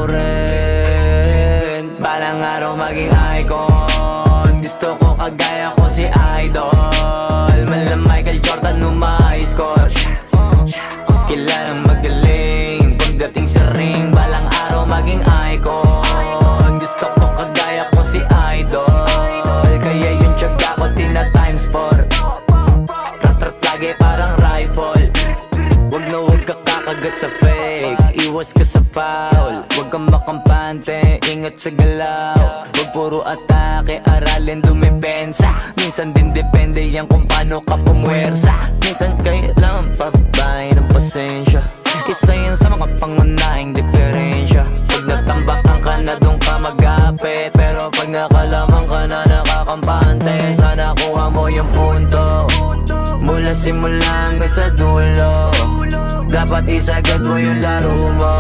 ko rin balang araw maging icon. Gusto ko kagaya ko si Idol, mala Michael Jordan nung ma-high score. Kilalang magaling pagdating sa ring, balang araw maging icon. Gusto ko kagaya ko si Idol, kaya yung tiyaga ko tina-times 4. Rat-rat lagi parang rifle. Wag na wag ka kakagat sa fake, iwas ka sa foul. Wag kang makampante, ingat sa galaw. Wag puro atake, aralin dumepensa. Minsan din depende yan kung paano ka pumwersa. Minsan kailangan pabay ng pasensya, isa yan sa mga pangunahing diferensya. Pag natambakan ka na doon ka magapit, pero pag nakalaman ka na nakakampante, sana kuha mo yung punto. Mula simula hanggang sa dulo, dapat isagad mo yung laro mo.